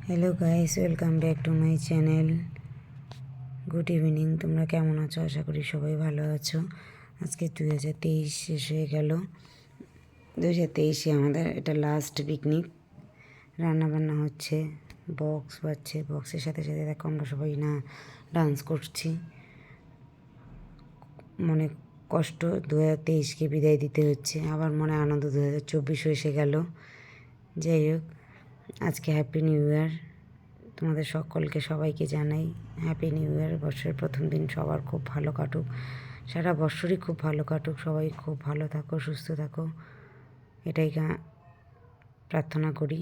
Hello guys, welcome back to my channel. Good evening. তোমরা কেমন আছো? আশা করি সবাই ভালো আছো। আজকে 2023 শেষ হয়ে গেল। 2023-এ আমাদের এটা লাস্ট পিকনিক। রান্নাবান্না হচ্ছে, বক্স বাজছে, বক্সের সাথে সাথে দেখো আমরা সবাই ডান্স করছি। মনে কষ্ট 2023-কে বিদায় দিতে হচ্ছে, আবার মনে আনন্দ 2024 এসে গেল। যাই হোক, আজকে হ্যাপি নিউ ইয়ার তোমাদের সকলকে, সবাইকে জানাই হ্যাপি নিউ ইয়ার। বছরের প্রথম দিন সবার খুব ভালো কাটুক, সারা বছরই খুব ভালো কাটুক, সবাই খুব ভালো থাকো, সুস্থ থাকো, এটাই প্রার্থনা করি।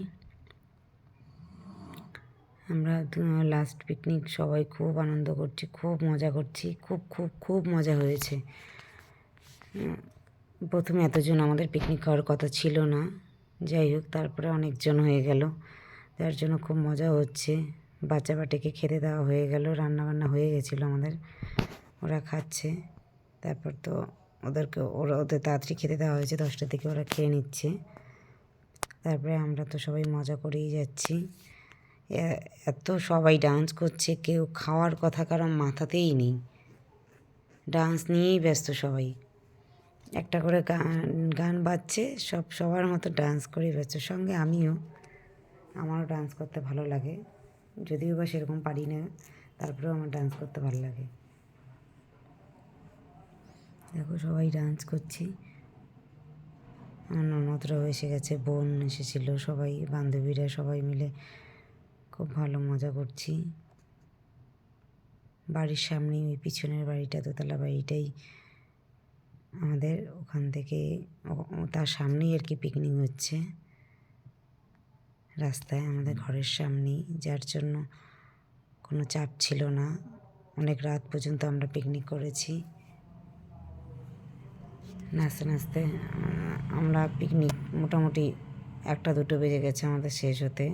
আমরা লাস্ট পিকনিক সবাই খুব আনন্দ করছি, খুব মজা করছি, খুব খুব খুব মজা হয়েছে। প্রথমে এতজন আমাদের পিকনিক খাওয়ার কথা ছিল না, যাই হোক তারপরে অনেকজন হয়ে গেল, যার জন্য খুব মজা হচ্ছে। বাচ্চা বাটিকে খেতে দেওয়া হয়ে গেল, রান্নাবান্না হয়ে গেছিলো আমাদের, ওরা খাচ্ছে। তারপর তো ওদের তাড়াতাড়ি খেতে দেওয়া হয়েছে, 10টার দিকে ওরা খেয়ে নিচ্ছে। তারপরে আমরা তো সবাই মজা করেই যাচ্ছি। এত সবাই ডান্স করছে, কেউ খাওয়ার কথা কারো মাথাতেই নেই, ডান্স নিয়েই ব্যস্ত সবাই। একটা করে গান বাজছে, সবার মতো ডান্স করে ব্যস্ত। সঙ্গে আমারও ডান্স করতে ভালো লাগে, যদিও বা সেরকম পারি না, তারপরেও আমার ডান্স করতে ভালো লাগে। দেখো সবাই ডান্স করছি, আমার ননদরাও এসে গেছে, বোন এসেছিল, সবাই বান্ধবীরা সবাই মিলে খুব ভালো মজা করছি। বাড়ির সামনেই ওই পিছনের বাড়িটা, দোতলা বাড়িটাই আমাদের, ওখান থেকে তার সামনেই আর কি পিকনিক হচ্ছে, রাস্তায় আমাদের ঘরের সামনেই, যার জন্য কোনো চাপ ছিল না। অনেক রাত পর্যন্ত আমরা পিকনিক করেছি। নাচতে নাচতে আমরা পিকনিক মোটামুটি 1-2 বেজে গেছে আমাদের শেষ হতে।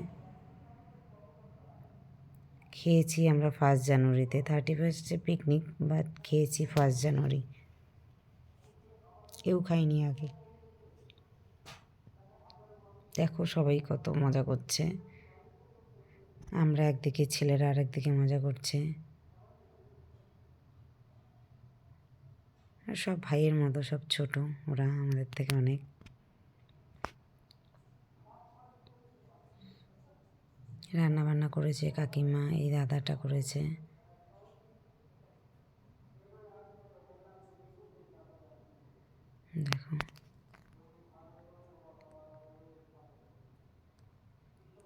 খেয়েছি আমরা 1 জানুয়ারিতে, 31-এ পিকনিক, বাট খেয়েছি 1 জানুয়ারি, কেউ খায়নি আগে। দেখো সবাই কত মজা করছে, আমরা একদিকে, ছেলেরা আর একদিকে মজা করছে। আর সব ভাইয়ের মতো, সব ছোট, ওরা আমাদের থেকে অনেক। রান্না বান্না করেছে কাকিমা, এই দাদাটা করেছে। দেখো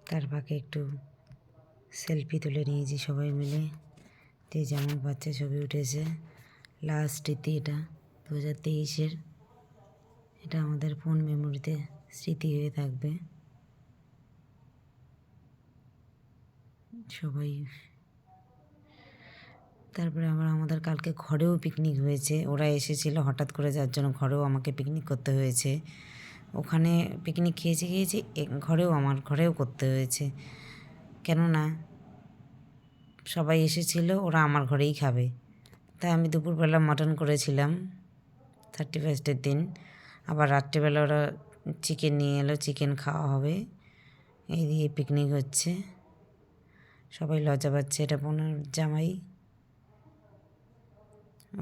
তার ফাঁকে একটু সেলফি তুলে নিয়েছি সবাই মিলে, যে যেমন বাচ্চা ছবি উঠেছে। লাস্ট স্মৃতি এটা 2023-এর, এটা আমাদের ফোন মেমোরিতে স্মৃতি হয়ে থাকবে। সবাই তারপরে আমাদের কালকে ঘরেও পিকনিক হয়েছে, ওরা এসেছিলো হঠাৎ করে, যার জন্য ঘরেও আমাকে পিকনিক করতে হয়েছে। ওখানে পিকনিক খেয়েছি আমার ঘরেও করতে হয়েছে, কেননা সবাই এসেছিলো, ওরা আমার ঘরেই খাবে। তাই আমি দুপুরবেলা মাটন করেছিলাম 31-এর দিন, আবার রাত্রিবেলা ওরা চিকেন নিয়ে এলো, চিকেন খাওয়া হবে, এই দিয়ে পিকনিক হচ্ছে। সবাই লজ্জা পাচ্ছে, এটা বোনের জামাই,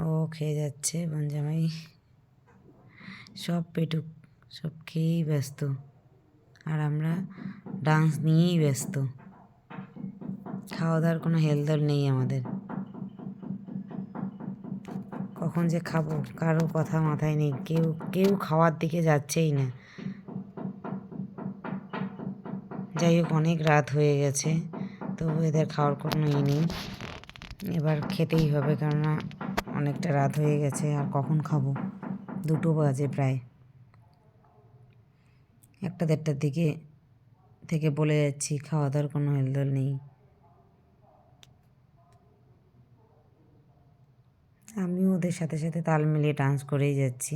ও খেয়ে যাচ্ছে, বোন জামাই সব পেটুক, সব খেয়েই ব্যস্ত, আর আমরা ডান্স নিয়েই ব্যস্ত। খাওয়া দাওয়ার কোনো হেলদোল নেই আমাদের, কখন যে খাবো কারো কথা মাথায় নেই, কেউ খাওয়ার দিকে যাচ্ছেই না। যাই হোক, অনেক রাত হয়ে গেছে, তবু এদের খাওয়ার কোনো নেই, এবার খেতেই হবে, কেননা অনেকটা রাত হয়ে গেছে, আর কখন খাবো, 2 বাজে প্রায়। 1-1:30টার দিকে থেকে বলে যাচ্ছি, খাওয়া দাওয়ার কোনো হেলদোল নেই। আমিও ওদের সাথে সাথে তাল মিলিয়ে ডান্স করেই যাচ্ছি।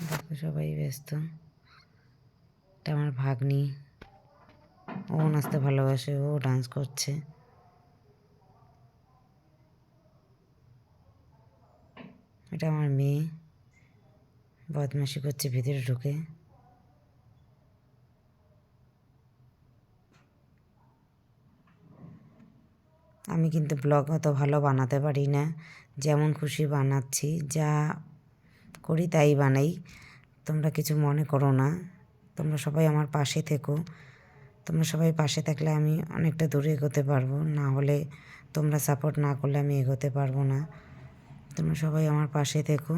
দেখো সবাই ব্যস্ত। এটা আমার ভাগ্নি, ও নাচতে ভালোবাসে, ও ডান্স করছে। এটা আমার মেয়ে, বদমাশি করছে ভিতরে ঢুকে। আমি কিন্তু ব্লগ অত ভালো বানাতে পারি না, যেমন খুশি বানাচ্ছি, যা করি তাই বানাই। তোমরা কিছু মনে করো না, তোমরা সবাই আমার পাশে থেকো। তোমরা সবাই পাশে থাকলে আমি অনেকটা দূরে এগোতে পারবো, না হলে তোমরা সাপোর্ট না করলে আমি এগোতে পারবো না। তোমরা সবাই আমার পাশে থেকো।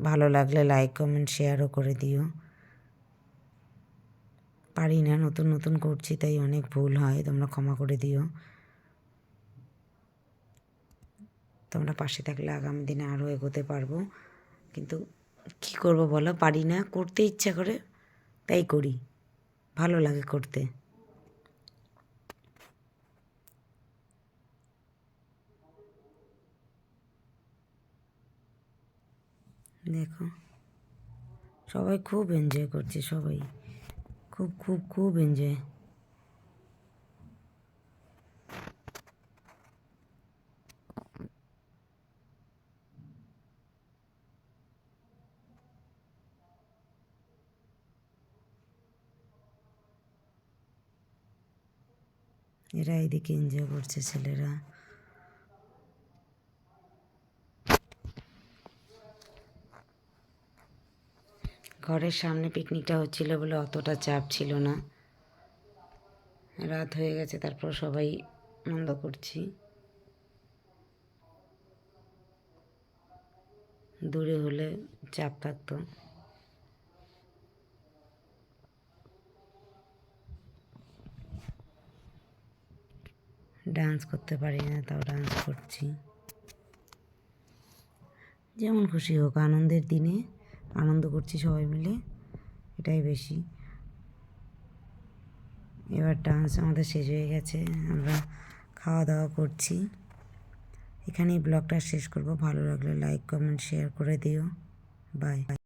ভালো লাগলে লাইক কমেন্ট শেয়ারও করে দিও। পারি না, নতুন নতুন করছি তাই অনেক ভুল হয়, তোমরা ক্ষমা করে দিও। তোমরা পাশে থাকলে আগামী দিনে আরও এগোতে পারবো, কিন্তু কী করবো বলো, পারি না। করতে ইচ্ছা করে তাই করি, ভালো লাগে করতে। দেখো সবাই খুব এনজয় করছে, সবাই খুব খুব খুব এনজয়। এরা এদিকে এনজয় করছে ছেলেরা। ঘরের সামনে পিকনিকটা হচ্ছিল বলে অতটা চাপ ছিল না। রাত হয়ে গেছে, তারপর সবাই আনন্দ করছি। দূরে হলে চাপ থাকতো। ডান্স করতে পারি না, তাও ডান্স করছি। যেমন খুশি হোক, আনন্দের দিনে আনন্দ করছি সবাই মিলে, এটাই বেশি। এবার ডান্স আমাদের শেষ হয়ে গেছে, আমরা খাওয়া দাওয়া করছি। এখানেই ব্লগটা শেষ করব। ভালো লাগলে লাইক কমেন্ট শেয়ার করে দিও। বাই।